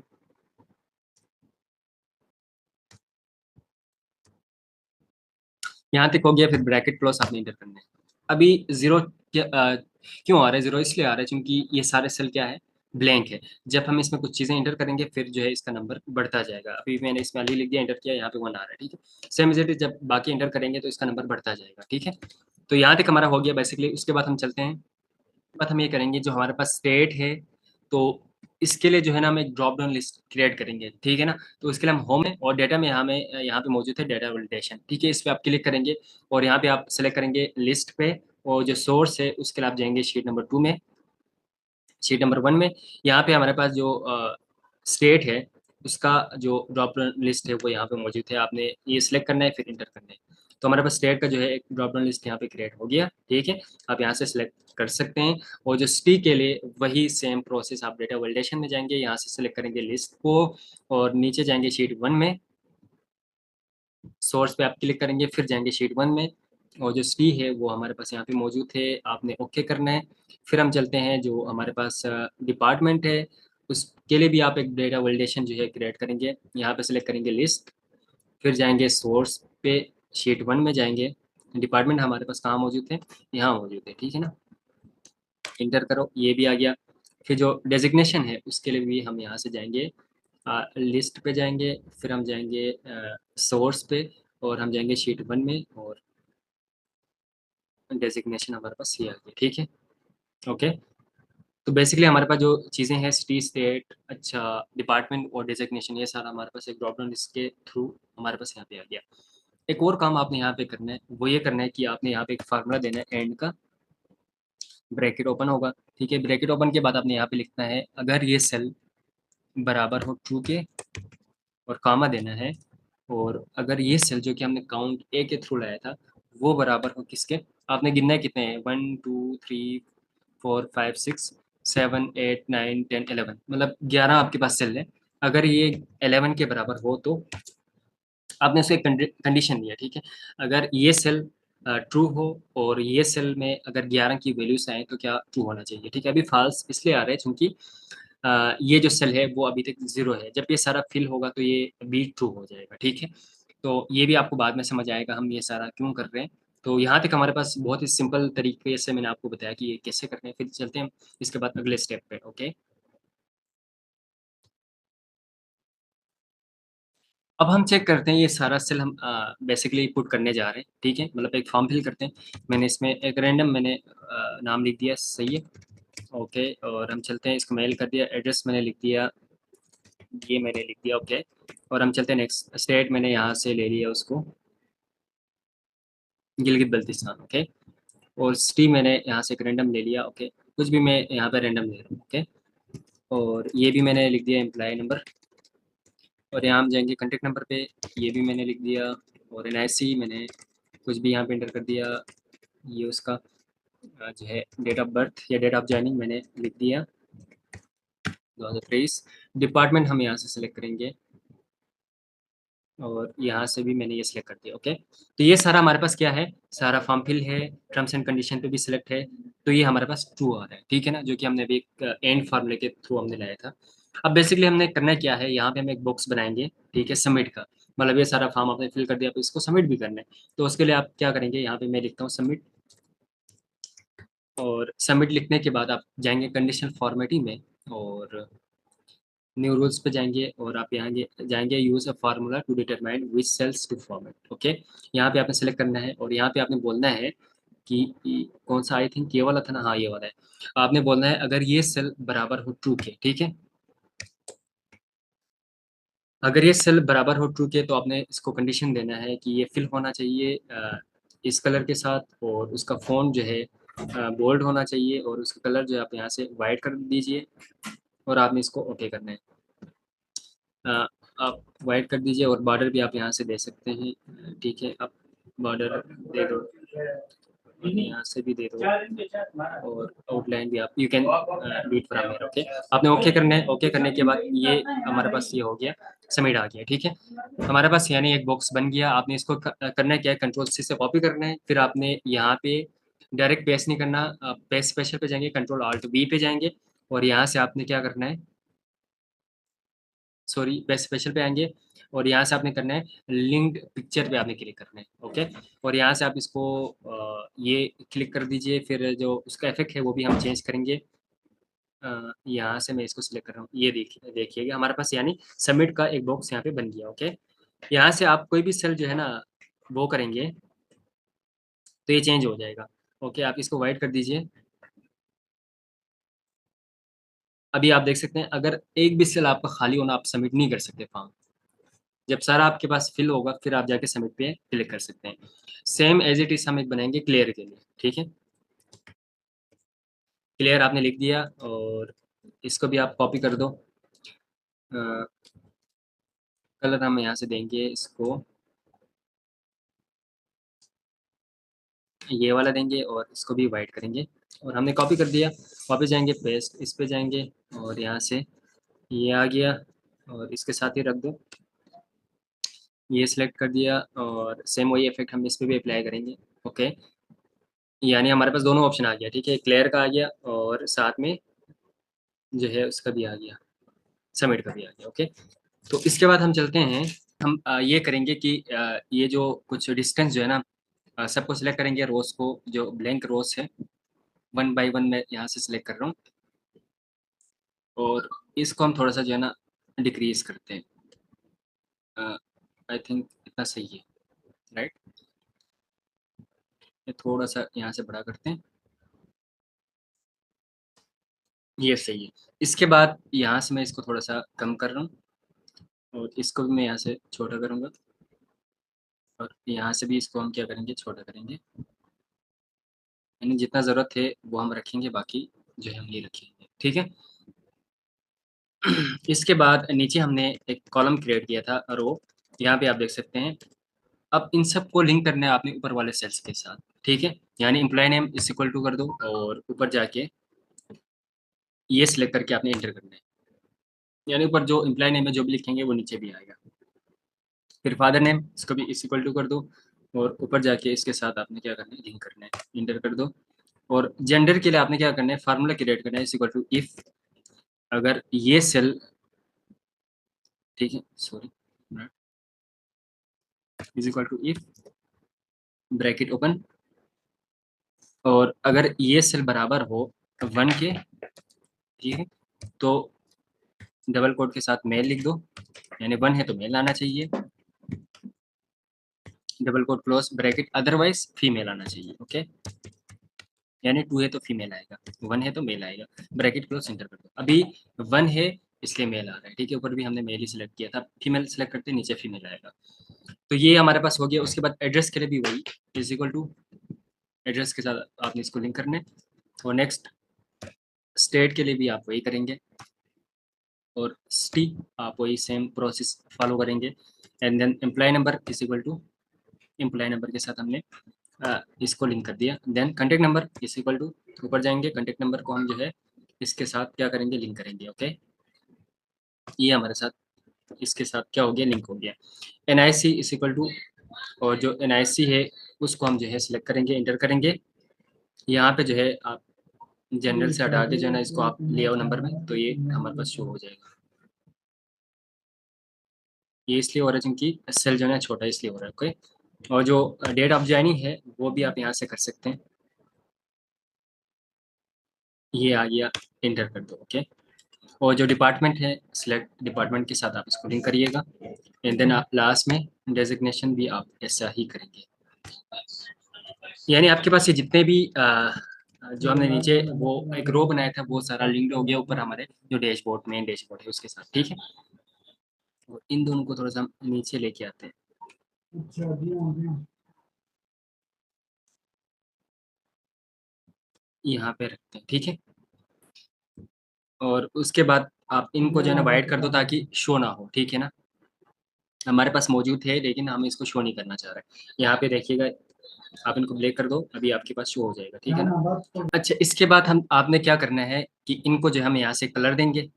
यहाँ तक हो गया, फिर ब्रैकेट क्लोज आपने एंटर करना है। अभी 0 क्यों आ रहा है? 0 इसलिए आ रहा है क्योंकि ये सारे सेल क्या है? ब्लैंक है। जब हम इसमें कुछ चीज़ें एंटर करेंगे फिर जो है इसका नंबर बढ़ता जाएगा। अभी मैंने इसमें अली लिख दिया, एंटर किया, यहाँ पे 1 आ रहा है, ठीक है? सेम एज़ इट इज़ जब बाकी एंटर करेंगे तो इसका नंबर बढ़ता जाएगा, ठीक है? तो यहाँ तक हमारा हो गया बेसिकली, उसके बाद हम चलते हैं, बात हम ये करेंगे जो हमारे पास स्टेट है, तो इसके लिए जो है ना हम एक ड्रॉप डाउन लिस्ट क्रिएट करेंगे, ठीक है ना? तो इसके लिए हम होम है और डेटा में यहाँ पे मौजूद है डेटा वैलिडेशन, ठीक है? इस पे आप क्लिक करेंगे और यहाँ पे आप सेलेक्ट करेंगे लिस्ट पे और जो सोर्स है उसके लिए आप जाएँगे शीट नंबर 2 में, शीट नंबर 1 में यहाँ पे हमारे पास जो स्टेट है, उसका जो ड्रॉप डाउन लिस्ट है वो यहाँ पे मौजूद है। आपने ये सिलेक्ट करना है फिर एंटर करना है। तो हमारे पास स्टेट का जो है एक ड्रॉप डाउन लिस्ट यहाँ पे क्रिएट हो गया, ठीक है? आप यहाँ से सिलेक्ट कर सकते हैं और जो सिटी के लिए वही सेम प्रोसेस, आप डेटा वैलिडेशन में जाएँगे, यहाँ से सिलेक्ट करेंगे लिस्ट को और नीचे जाएँगे शीट 1 में, सोर्स पे आप क्लिक करेंगे, फिर जाएँगे शीट 1 में और जो सिटी है वो हमारे पास यहाँ पे मौजूद है, आपने ओके करना है। फिर हम चलते हैं जो हमारे पास डिपार्टमेंट है, उसके लिए भी आप एक डेटा वैलिडेशन जो है क्रिएट करेंगे। यहाँ पे सिलेक्ट करेंगे लिस्ट, फिर जाएँगे सोर्स पे, शीट 1 में जाएँगे, डिपार्टमेंट हमारे पास कहाँ मौजूद है? यहाँ मौजूद है, ठीक है ना? एंटर करो, ये भी आ गया। फिर जो डेज़िग्नेशन है उसके लिए भी हम यहाँ से जाएँगे, लिस्ट पे जाएँगे, फिर हम जाएँगे सोर्स पे और हम जाएँगे शीट 1 में और डेज़िग्नेशन हमारे पास ये आ गया, ठीक है? ओके। तो बेसिकली हमारे पास जो चीज़ें हैं सिटी, स्टेट, अच्छा डिपार्टमेंट और डेज़िग्नेशन, ये सारा हमारे पास एक ड्रॉप डाउन लिस्ट के थ्रू हमारे पास यहाँ पे आ गया। एक और काम आपने यहाँ पे करना है, वो ये करना है कि आपने यहाँ पे एक फ़ॉर्मूला देना है एंड का, ब्रैकेट ओपन होगा, ठीक है? ब्रैकेट ओपन के बाद आपने यहाँ पे लिखना है अगर ये सेल बराबर हो ट्रू के और कॉमा देना है और अगर ये सेल जो कि हमने काउंट ए के थ्रू लाया था, वो बराबर हो किसके? आपने गिनना है कितने हैं 1, 2, 3, 4, 5, 6, 7, 8, 9, 10, 11 मतलब 11 आपके पास सेल है। अगर ये 11 के बराबर हो तो आपने उसे कंडीशन दिया, ठीक है? अगर ये सेल ट्रू हो और ये सेल में अगर 11 की वैल्यूज़ आएँ तो क्या ट्रू होना चाहिए, ठीक है? अभी फ़ॉल्स इसलिए आ रहा है क्योंकि ये जो सेल है वो अभी तक 0 है। जब ये सारा फिल होगा तो ये बी ट्रू हो जाएगा, ठीक है? तो ये भी आपको बाद में समझ आएगा हम ये सारा क्यों कर रहे हैं। तो यहाँ तक हमारे पास बहुत ही सिंपल तरीके से मैंने आपको बताया कि ये कैसे करते हैं। फिर चलते हैं हम इसके बाद अगले स्टेप पे, ओके? अब हम चेक करते हैं ये सारा सेल हम बेसिकली पुट करने जा रहे हैं, ठीक है? मतलब एक फॉर्म फिल करते हैं। मैंने इसमें एक रैंडम मैंने नाम लिख दिया, सही है? ओके, और हम चलते हैं, इसको मेल कर दिया, एड्रेस मैंने लिख दिया, ये मैंने लिख दिया, ओके। और हम चलते हैं नेक्स्ट, स्टेट मैंने यहाँ से ले लिया उसको, गिलगित बल्तिस्तान, ओके। और सिटी मैंने यहाँ से एक रैंडम ले लिया, ओके। कुछ भी मैं यहाँ पे रैंडम ले रहा हूँ, ओके। और ये भी मैंने लिख दिया एम्प्लॉय नंबर, और यहाँ हम जाएंगे कॉन्टेक्ट नंबर पे, ये भी मैंने लिख दिया। और NIC मैंने कुछ भी यहाँ पे इंटर कर दिया, ये उसका जो है डेट ऑफ बर्थ या डेट ऑफ ज्वाइनिंग मैंने लिख दिया 2023। डिपार्टमेंट हम यहाँ से सिलेक्ट करेंगे, और यहाँ से भी मैंने ये सिलेक्ट कर दिया, ओके। तो ये सारा हमारे पास क्या है, सारा फॉर्म फिल है, टर्म्स एंड कंडीशन पे भी सिलेक्ट है, तो ये हमारे पास ट्रू आ रहा है, ठीक है ना, जो कि हमने अभी एक एंड फार्मूले के थ्रू हमने लाया था। अब बेसिकली हमने करना क्या है, यहाँ पे हम एक बॉक्स बनाएंगे, ठीक है, सबमिट का। मतलब ये सारा फॉर्म आपने फिल कर दिया, तो इसको सबमिट भी करना है। तो उसके लिए आप क्या करेंगे, यहाँ पे मैं लिखता हूँ सबमिट, और सबमिट लिखने के बाद आप जाएंगे कंडीशनल फॉर्मेटिंग में, और न्यू रूल्स पे जाएंगे, और आप यहाँ जाएंगे use a formula to determine which cells to format, okay. यहाँ पे आपने सेलेक्ट करना है, और यहाँ पे आपने बोलना है कि कौन सा, आई थिंक ये वाला था ना, हाँ ये वाला है। आपने बोलना है अगर ये सेल बराबर हो ट्रू के, ठीक है, अगर ये सेल बराबर हो ट्रू के, तो आपने इसको कंडीशन देना है कि ये फिल होना चाहिए इस कलर के साथ, और उसका फॉन्ट जो है बोल्ड होना चाहिए, और उसका कलर जो है आप यहाँ से वाइट कर दीजिए, और आपने इसको ओके करना है। आप वाइट कर दीजिए, और बॉर्डर भी आप यहाँ से दे सकते हैं, ठीक है, आप बॉर्डर दे दो, और यहाँ से भी दे दो, और आउटलाइन भी आप you can do it from here, okay. आपने ओके करना है, ओके करने के बाद ये हमारे पास ये हो गया, सबमिट आ गया, ठीक है। हमारे पास यानी एक बॉक्स बन गया। आपने इसको करना क्या है, कंट्रोल C से कॉपी करना है, फिर आपने यहाँ पे डायरेक्ट पेस्ट नहीं करना, पेस्ट स्पेशल पे जाएंगे, Ctrl+Alt+V पे जाएंगे, और यहाँ से आपने क्या करना है, सॉरी, पेस्ट स्पेशल पे आएंगे, और यहाँ से आपने करना है लिंक्ड पिक्चर पे आपने क्लिक करना है, ओके। और यहाँ से आप इसको ये क्लिक कर दीजिए, फिर जो उसका इफेक्ट है वो भी हम चेंज करेंगे। यहाँ से मैं इसको सिलेक्ट कर रहा हूँ, ये देखिए, देखिएगा हमारे पास यानी सबमिट का एक बॉक्स यहाँ पे बन गया, ओके। यहाँ से आप कोई भी सेल जो है ना वो करेंगे, तो ये चेंज हो जाएगा, ओके। आप इसको वाइट कर दीजिए। अभी आप देख सकते हैं, अगर एक भी सेल आपका खाली होना, आप सबमिट नहीं कर सकते फॉर्म। जब सारा आपके पास फिल होगा, फिर आप जाके सबमिट पे क्लिक कर सकते हैं। सेम एज इट इज हम एक बनाएंगे क्लियर के लिए, ठीक है। क्लियर आपने लिख दिया, और इसको भी आप कॉपी कर दो। कलर हम यहाँ से देंगे इसको, ये वाला देंगे, और इसको भी वाइट करेंगे, और हमने कॉपी कर दिया। वापस जाएंगे, पेस्ट इस पे जाएंगे, और यहाँ से ये आ गया, और इसके साथ ही रख दो, ये सिलेक्ट कर दिया, और सेम वही इफेक्ट हम इस पे भी अप्लाई करेंगे, ओके। यानी हमारे पास दोनों ऑप्शन आ गया, ठीक है, क्लियर का आ गया, और साथ में जो है उसका भी आ गया, सबमिट का भी आ गया, ओके। तो इसके बाद हम चलते हैं, हम ये करेंगे कि ये जो कुछ डिस्टेंस जो है ना, सबको सिलेक्ट करेंगे, रोज को, जो ब्लैंक रोज है, वन बाय वन मैं यहाँ से सिलेक्ट कर रहा हूँ, और इसको हम थोड़ा सा जो है ना डिक्रीज करते हैं। आई थिंक इतना सही है, राइट। ये थोड़ा सा यहाँ से बड़ा करते हैं, ये सही है। इसके बाद यहाँ से मैं इसको थोड़ा सा कम कर रहा हूँ, और इसको भी मैं यहाँ से छोटा करूँगा, और यहाँ से भी इसको हम क्या करेंगे, छोटा करेंगे, यानी जितना ज़रूरत है वो हम रखेंगे, बाकी जो है हम ये रखेंगे, ठीक है। इसके बाद नीचे हमने एक कॉलम क्रिएट किया था, रो, यहाँ पे आप देख सकते हैं। अब इन सब को लिंक करना है आपने ऊपर वाले सेल्स के साथ, ठीक है। यानी employ name is equal to कर दो, और ऊपर जाके ये सिलेक्ट करके आपने एंटर करना है, यानी ऊपर जो एम्प्लॉय नेम है जो भी लिखेंगे वो नीचे भी आएगा। फिर फादर नेम, इसको भी इज इक्वल टू कर दो, और ऊपर जाके इसके साथ आपने क्या करना है, लिंक करना है, इंटर कर दो। और जेंडर के लिए आपने क्या करना है, फार्मूला क्रिएट करना है, इज इक्वल टू इफ, अगर ये सेल, ठीक है, sorry, is equal to if, bracket open, और अगर ये सेल बराबर हो 1 के, ठीक है, तो डबल कोट के साथ मेल लिख दो, यानी 1 है तो मेल आना चाहिए, double quote close bracket, otherwise female आना चाहिए। ओके, यानी 2 है तो फीमेल आएगा, 1 है तो मेल आएगा, ब्रैकेट क्लोज एंटर कर दो। अभी 1 है इसलिए मेल आ रहा है, ठीक है। ऊपर भी हमने मेल ही सिलेक्ट किया था, फीमेल सिलेक्ट करते नीचे फीमेल आएगा। तो ये हमारे पास हो गया। उसके बाद एड्रेस के लिए भी वही इज इक्वल टू एड्रेस के साथ आपने इसको लिंक करना है। और नेक्स्ट स्टेट के लिए भी आप वही करेंगे, और सिटी आप वही सेम प्रोसेस फॉलो करेंगे। And then employ number is equal to employ number के साथ हमने इसको लिंक कर दिया। Then contact number is equal to, ऊपर जाएंगे, कॉन्टैक्ट नंबर को हम जो है इसके साथ क्या करेंगे, लिंक करेंगे। ओके, ये हमारे साथ इसके साथ क्या हो गया, लिंक हो गया। NIC इज इक्वल टू, और जो NIC है उसको हम जो है सिलेक्ट करेंगे, इंटर करेंगे। यहाँ पे जो है आप जनरल से हटा के जो है ना इसको आप ले आओ नंबर में, तो ये हमारे पास शो हो जाएगा। ये इसलिए हो रहा है क्योंकि सेल जो है छोटा इसलिए हो रहा है। ओके, और जो डेट ऑफ ज्वाइनिंग है वो भी आप यहाँ से कर सकते हैं। ये आ गया, इंटर कर दो। ओके, और जो डिपार्टमेंट है सिलेक्ट डिपार्टमेंट के साथ आप इसको लिंक करिएगा। एंड देन आप लास्ट में डेजिग्नेशन भी आप ऐसा ही करेंगे। यानी आपके पास ये जितने भी जो हमने नीचे वो एक रो बनाया था वो सारा लिंक्ड हो गया ऊपर हमारे जो डैशबोर्ड, मेन डैशबोर्ड है उसके साथ, ठीक है। और इन दोनों को थोड़ा सा हम नीचे लेके आते हैं। यहाँ पे रखते हैं, ठीक है। और उसके बाद आप इनको जो है ना वाइड कर दो ताकि शो ना हो, ठीक है ना। हमारे पास मौजूद है लेकिन हम इसको शो नहीं करना चाह रहे। यहाँ पे देखिएगा, आप इनको ब्लैक कर दो, अभी आपके पास शो हो जाएगा, ठीक है ना। अच्छा, इसके बाद हम आपने क्या करना है कि इनको जो हम यहाँ से कलर देंगे,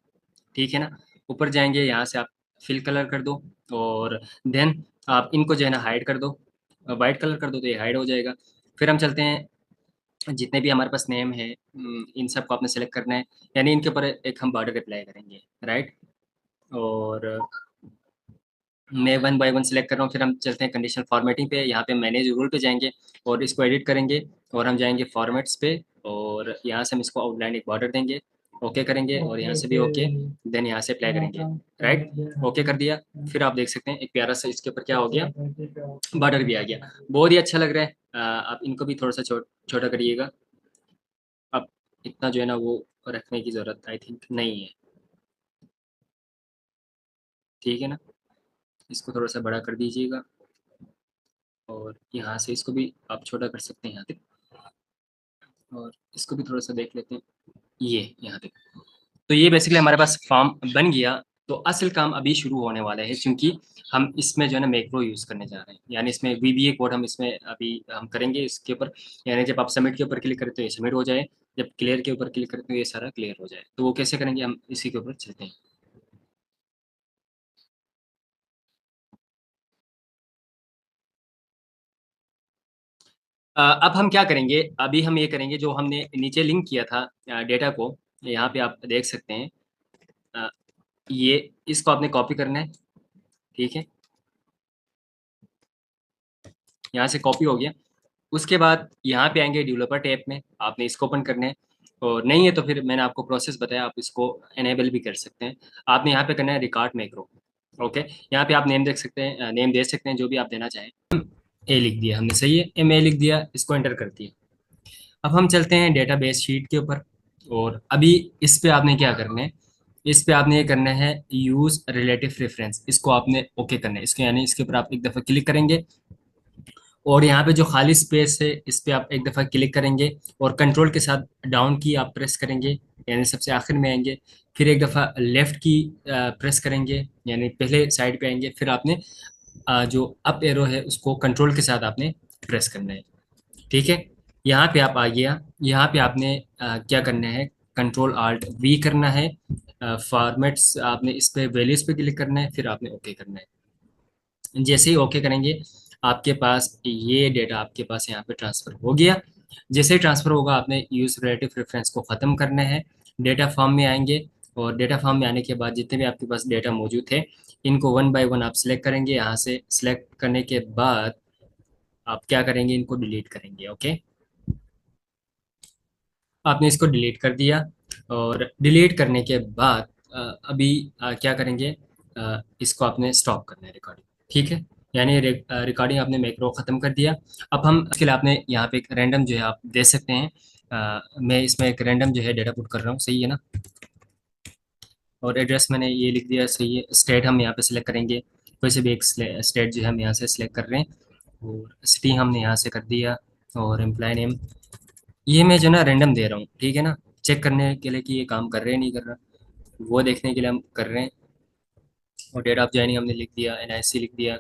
ठीक है ना। ऊपर जाएंगे, यहाँ से आप फिल कलर कर दो, और देन आप इनको जो है ना हाइड कर दो, वाइट कलर कर दो तो ये हाइड हो जाएगा। फिर हम चलते हैं, जितने भी हमारे पास नेम है इन सब को आपने सेलेक्ट करना है, यानी इनके ऊपर एक हम बॉर्डर अप्लाई करेंगे, राइट। और मैं वन बाय वन सेलेक्ट कर रहा हूँ। फिर हम चलते हैं कंडीशनल फॉर्मेटिंग पे, यहाँ पे मैनेज रूल पे जाएंगे और इसको एडिट करेंगे, और हम जाएंगे फॉर्मेट्स पे, और यहाँ से हम इसको आउटलाइन एक बॉर्डर देंगे, ओके करेंगे, और यहाँ से भी ओके, देन यहाँ से अप्लाई करेंगे, राइट। ओके कर दिया। फिर आप देख सकते हैं एक प्यारा सा इसके ऊपर क्या हो गया, बॉर्डर भी आ गया। बहुत ही अच्छा लग रहा है। आप इनको भी थोड़ा सा छोटा करिएगा। अब इतना जो है ना वो रखने की ज़रूरत आई थिंक नहीं है, ठीक है ना। इसको थोड़ा सा बड़ा कर दीजिएगा, और यहाँ से इसको भी आप छोटा कर सकते हैं यहाँ तक, और इसको भी थोड़ा सा देख लेते हैं, ये यहाँ तक। तो ये बेसिकली हमारे पास फॉर्म बन गया। तो असल काम अभी शुरू होने वाला है, क्योंकि हम इसमें जो है ना मैक्रो यूज़ करने जा रहे हैं, यानी इसमें VBA कोड हम इसमें अभी हम करेंगे इसके ऊपर। यानी जब आप सबमिट के ऊपर क्लिक करें तो ये सबमिट हो जाए, जब क्लियर के ऊपर क्लिक करें तो ये सारा क्लियर हो जाए। तो वो कैसे करेंगे, हम इसी के ऊपर चलते हैं। अब हम क्या करेंगे, अभी हम ये करेंगे जो हमने नीचे लिंक किया था डेटा को, यहाँ पे आप देख सकते हैं। अ, ये इसको आपने कॉपी करना है, ठीक है। यहाँ से कॉपी हो गया। उसके बाद यहाँ पे आएंगे डेवलपर टैब में, आपने इसको ओपन करना है, और नहीं है तो फिर मैंने आपको प्रोसेस बताया, आप इसको एनेबल भी कर सकते हैं। आपने यहाँ पे करना है रिकॉर्ड मैक्रो। ओके, यहाँ पे आप नेम देख सकते हैं, नेम दे सकते हैं जो भी आप देना चाहें। ए लिख दिया हमने, सही है, MA लिख दिया, इसको एंटर कर दिया। अब हम चलते हैं डेटाबेस शीट के ऊपर, और अभी इस पे आपने क्या करना है, इस पे आपने ये करना है यूज रिलेटिव रेफरेंस, इसको आपने ओके करना है। इसके यानी इसके ऊपर आप एक दफ़ा क्लिक करेंगे, और यहाँ पे जो खाली स्पेस है इस पे आप एक दफ़ा क्लिक करेंगे, और कंट्रोल के साथ डाउन की आप प्रेस करेंगे, यानी सबसे आखिर में आएंगे। फिर एक दफ़ा लेफ्ट की प्रेस करेंगे, यानी पहले साइड पे आएंगे। फिर आपने जो अप एरो है उसको कंट्रोल के साथ आपने प्रेस करना है, ठीक है। यहाँ पे आप आ गया, यहाँ पे आपने क्या करना है, कंट्रोल आल्ट V करना है। फॉर्मेट्स आपने इस पे वैल्यूज पे क्लिक करना है, फिर आपने ओके करना है। जैसे ही ओके करेंगे, आपके पास ये डेटा आपके पास यहाँ पे ट्रांसफर हो गया। जैसे ही ट्रांसफर होगा, आपने यूज रिलेटिव रेफरेंस को ख़त्म करना है, डेटा फॉर्म में आएंगे, और डेटा फॉर्म में आने के बाद जितने भी आपके पास डेटा मौजूद थे इनको वन बाय वन आप सिलेक्ट करेंगे। यहाँ से सिलेक्ट करने के बाद आप क्या करेंगे, इनको डिलीट करेंगे। ओके, आपने इसको डिलीट कर दिया, और डिलीट करने के बाद अभी क्या करेंगे, इसको आपने स्टॉप करना है रिकॉर्डिंग, ठीक है। यानी रिकॉर्डिंग आपने मैक्रो ख़त्म कर दिया। अब हम इसके लिए आपने यहाँ पे एक रैंडम जो है आप दे सकते हैं। मैं इसमें एक रैंडम जो है डेटा पुट कर रहा हूँ, सही है ना? और एड्रेस मैंने ये लिख दिया, सही है। स्टेट हम यहाँ पे सिलेक्ट करेंगे, कोई से भी एक स्टेट जो है हम यहाँ से सिलेक्ट कर रहे हैं। और सिटी हमने यहाँ से कर दिया। और एम्प्लॉय नेम ये मैं जो ना रैंडम दे रहा हूँ, ठीक है ना? चेक करने के लिए कि ये काम कर रहे हैं नहीं कर रहा, वो देखने के लिए हम कर रहे हैं। और डेट ऑफ ज्वाइनिंग हमने लिख दिया, एनआईसी लिख दिया,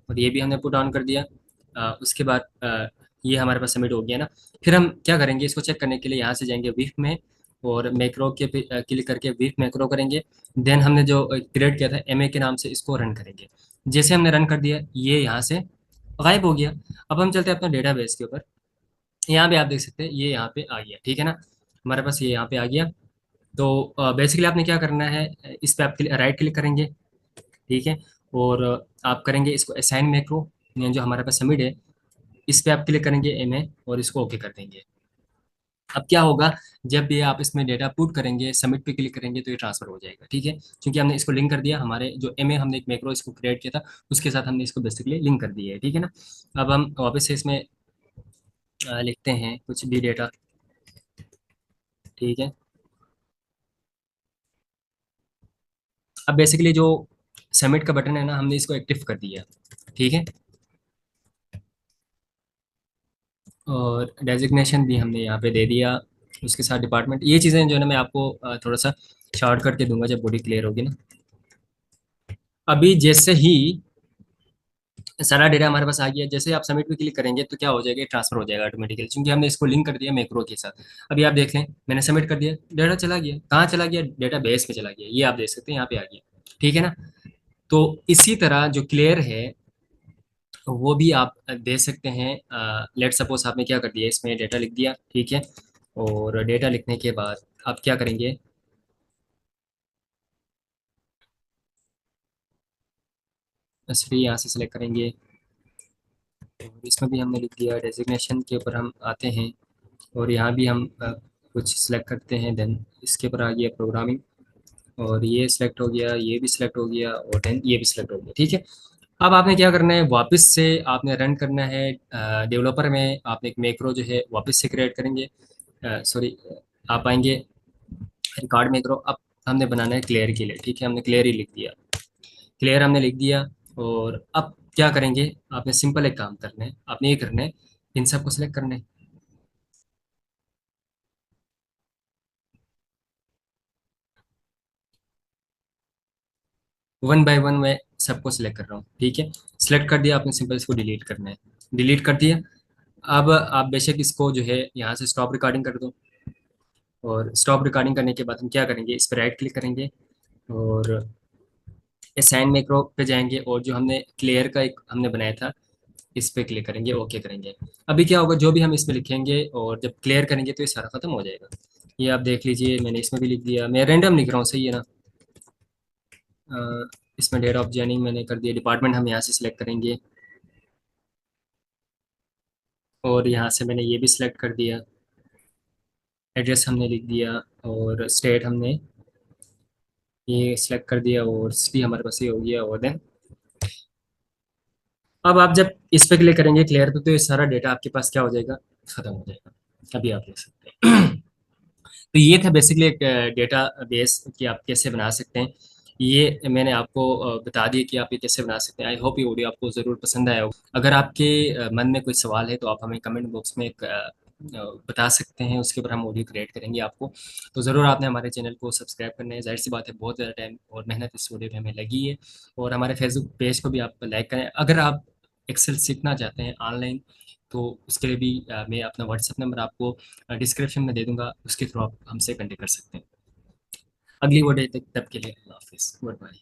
और ये भी हमने पुट ऑन कर दिया। उसके बाद ये हमारे पास सबमिट हो गया ना। फिर हम क्या करेंगे, इसको चेक करने के लिए यहाँ से जाएंगे विफ में, और मैक्रो के पे क्लिक करके विफ मैक्रो करेंगे। देन हमने जो क्रिएट किया था एमए के नाम से, इसको रन करेंगे। जैसे हमने रन कर दिया, ये यहाँ से गायब हो गया। अब हम चलते हैं अपना डेटाबेस के ऊपर। यहाँ पे आप देख सकते हैं ये यहाँ पे आ गया, ठीक है ना? हमारे पास ये यहाँ पे आ गया। तो बेसिकली आपने क्या करना है, इस पे आप राइट क्लिक करेंगे, ठीक है? और आप करेंगे इसको असाइन मैक्रो, जो हमारे पास सबमिट है, इस पे आप क्लिक करेंगे एमए, और इसको ओके कर देंगे। अब क्या होगा, जब भी आप इसमें डेटा पुट करेंगे, सबमिट पे क्लिक करेंगे, तो ये ट्रांसफर हो जाएगा, ठीक है? क्योंकि हमने इसको लिंक कर दिया, हमारे जो एमए हमने एक मैक्रो इसको क्रिएट किया था, उसके साथ हमने इसको बेसिकली लिंक कर दिया है, ठीक है ना? अब हम वापस से इसमें लिखते हैं कुछ भी डेटा, ठीक है? अब बेसिकली जो सबमिट का बटन है ना, हमने इसको एक्टिव कर दिया, ठीक है? और डेजिग्नेशन भी हमने यहाँ पे दे दिया, उसके साथ डिपार्टमेंट। ये चीज़ें जो है ना मैं आपको थोड़ा सा शॉर्ट करके दूंगा जब बॉडी क्लियर होगी ना। अभी जैसे ही सारा डेटा हमारे पास आ गया, जैसे आप सबमिट पे क्लिक करेंगे तो क्या हो जाएगा, ट्रांसफर हो जाएगा ऑटोमेटिकली, क्योंकि हमने इसको लिंक कर दिया मैक्रो के साथ। अभी आप देख लें, मैंने सबमिट कर दिया, डेटा चला गया। कहाँ चला गया? डेटा बेस में चला गया, ये आप देख सकते हैं यहाँ पे आ गया, ठीक है ना? तो इसी तरह जो क्लियर है वो भी आप दे सकते हैं। लेट सपोज आपने क्या कर दिया, इसमें डेटा लिख दिया, ठीक है? और डेटा लिखने के बाद आप क्या करेंगे, सिटी यहाँ से सिलेक्ट करेंगे, और इसमें भी हमने लिख दिया। डेजिग्नेशन के ऊपर हम आते हैं, और यहाँ भी हम कुछ सिलेक्ट करते हैं। देन इसके ऊपर आ गया प्रोग्रामिंग, और ये सिलेक्ट हो गया, ये भी सिलेक्ट हो गया, और देन ये भी सिलेक्ट हो गया, ठीक है? अब आपने क्या करना है, वापस से आपने रन करना है। डेवलपर में आपने एक मैक्रो जो है वापस से क्रिएट करेंगे। सॉरी, आप आएंगे रिकॉर्ड मैक्रो। अब हमने बनाना है क्लियर के लिए, ठीक है? हमने क्लियर ही लिख दिया, क्लियर हमने लिख दिया। और अब क्या करेंगे, आपने सिंपल एक काम करना है, आपने ये करना है, इन सबको सिलेक्ट करना है। वन बाय वन मैं सबको सिलेक्ट कर रहा हूँ, ठीक है? सिलेक्ट कर दिया आपने, सिंपल इसको डिलीट करना है। डिलीट कर दिया। अब आप बेशक इसको जो है यहाँ से स्टॉप रिकॉर्डिंग कर दो। और स्टॉप रिकॉर्डिंग करने के बाद हम क्या करेंगे, इस पर राइट क्लिक करेंगे, और असाइन मैक्रो पे जाएंगे, और जो हमने क्लियर का एक हमने बनाया था, इस पे क्लिक करेंगे, ओके करेंगे। अभी क्या होगा, जो भी हम इसमें लिखेंगे और जब क्लियर करेंगे तो ये सारा खत्म हो जाएगा। ये आप देख लीजिए, मैंने इसमें भी लिख दिया, मैं रैंडम लिख रहा हूँ, सही है ना? इसमें डेट ऑफ ज्वाइनिंग मैंने कर दिया, डिपार्टमेंट हम यहाँ से सिलेक्ट करेंगे, और यहाँ से मैंने ये भी सिलेक्ट कर दिया। एड्रेस हमने लिख दिया, और स्टेट हमने ये सिलेक्ट कर दिया, और सिटी हमारे पास ये हो गया। और देन अब आप जब इस पे क्लिक करेंगे क्लियर पे, तो ये सारा डेटा आपके पास क्या हो जाएगा, खत्म हो जाएगा। अभी आप देख सकते हैं। तो ये था बेसिकली एक डेटा बेस कि आप कैसे बना सकते हैं। ये मैंने आपको बता दिया कि आप ये कैसे बना सकते हैं। आई होप ये ऑडियो आपको ज़रूर पसंद आया होगा। अगर आपके मन में कोई सवाल है तो आप हमें कमेंट बॉक्स में एक बता सकते हैं, उसके ऊपर हम ऑडियो क्रिएट करेंगे आपको। तो ज़रूर आपने हमारे चैनल को सब्सक्राइब करना है, जाहिर सी बात है बहुत ज़्यादा टाइम और मेहनत इस ऑडियो पे हमें लगी है। और हमारे फेसबुक पेज को भी आप लाइक करें। अगर आप एक्सेल सीखना चाहते हैं ऑनलाइन, तो उसके लिए भी मैं अपना व्हाट्सएप नंबर आपको डिस्क्रिप्शन में दे दूंगा, उसके थ्रू आप हमसे कनेक्ट कर सकते हैं। अगली वीडियो तक, तब के लिए अल्लाह हाफिज़, गुड बाय।